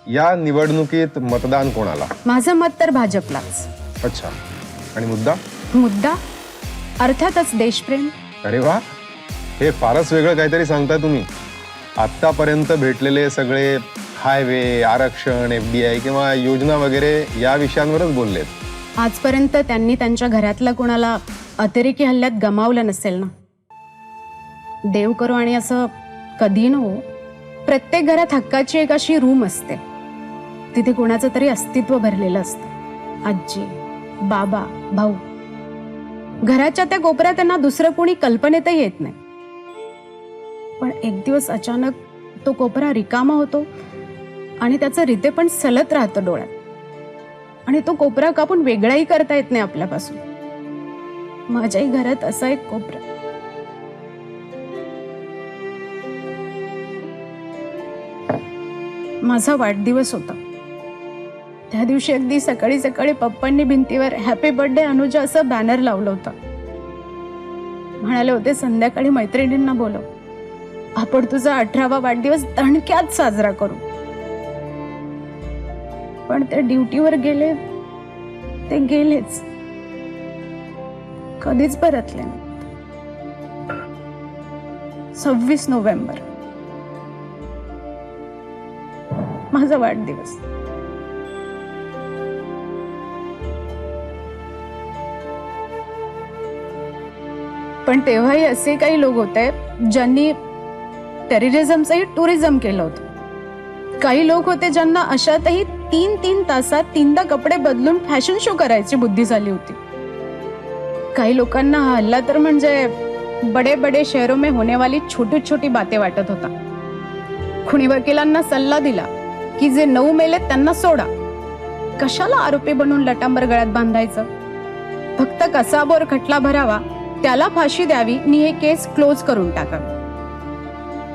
या निवडणुकीत मतदान कोणाला? माझं मत तर भाजपलाच. अच्छा, आणि मुद्दा? मुद्दा अर्थातच देशप्रेम. अरे वा, हे फारच वेगळं काहीतरी सांगताय तुम्ही. आतापर्यंत भेटलेले सगळे हायवे, आरक्षण, FDI किंवा योजना वगैरे या विषयांवरच बोललेत. आजपर्यंत त्यांनी त्यांच्या घरातल्या कोणाला अतिरेकी हल्ल्यात गमावलं नसेल ना. देव करो आणि असं कधी न हो. प्रत्येक घरात हक्काची एक अशी रूम असते, तिथे कोणाचं तरी अस्तित्व भरलेलं असतं. आजी, बाबा, भाऊ. घराच्या त्या कोपऱ्यात त्यांना दुसरं कोणी कल्पनेतही येत नाही. पण एक दिवस अचानक तो कोपरा रिकामा होतो आणि त्याचं रिते पण सलत राहतं डोळ्यात. आणि तो कोपरा कापून वेगळाही करता येत नाही आपल्यापासून. माझ्याही घरात असा एक कोपरा. माझा वाढदिवस होता. त्या दिवशी अगदी सकाळी सकाळी पप्पांनी भिंतीवर हॅपी बर्थडे अनुजा असं बॅनर लावलं होतं. म्हणाले होते संध्याकाळी मैत्रिणींना बोलव, आपण तुझा 18वा वाढदिवस दणक्यात साजरा करू. पण ते ड्युटीवर गेले, ते गेलेच, कधीच परतले नाही. 26 नोव्हेंबर माझा वाढदिवस. पण तेव्हाही असे काही लोक होते ज्यांनी टेररिझमचंही टुरिझम केलं होतं. काही लोक होते ज्यांना अशातही 3 तासात 3दा कपडे बदलून फॅशन शो करायची बुद्धी झाली होती. काही लोकांना हा हल्ला तर म्हणजे बडे बडे शहरों में होने वाली छोटी छोटी बातें वाटत होता. कुणी वकिलांना सल्ला दिला की जे 9 मेले त्यांना सोडा, कशाला आरोपी बनून लटांबर गळ्यात बांधायचं, फक्त कसाबोर खटला भरावा, त्याला फाशी द्यावी आणि हे केस क्लोज करून टाकावे.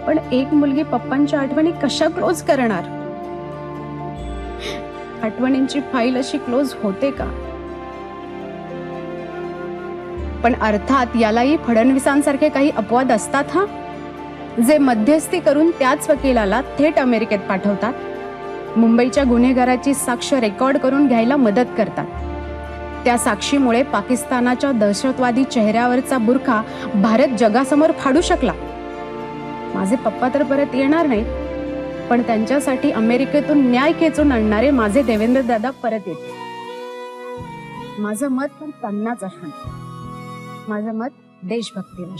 पण एक मुलगी पप्पांच्या आठवणी कशा क्लोज करणार? आठवणींची फाईल अशी क्लोज होते का? पण अर्थात यालाही फडणवीसांसारखे काही अपवाद असतात हा, जे मध्यस्थी करून त्याच वकिलाला थेट अमेरिकेत पाठवतात, मुंबईच्या गुन्हेगाराची साक्ष रेकॉर्ड करून घ्यायला मदत करतात. त्या साक्षीमुळे पाकिस्तानाच्या दहशतवादी चेहऱ्यावरचा बुरखा भारत जगासमोर फाडू शकला. माझे पप्पा तर परत येणार नाहीत, पण त्यांच्यासाठी अमेरिकेतून न्याय खेचून आणणारे माझे देवेंद्र दादा परत येतील. माझं मत पण त्यांनाच असणार. माझं मत देशभक्तीला.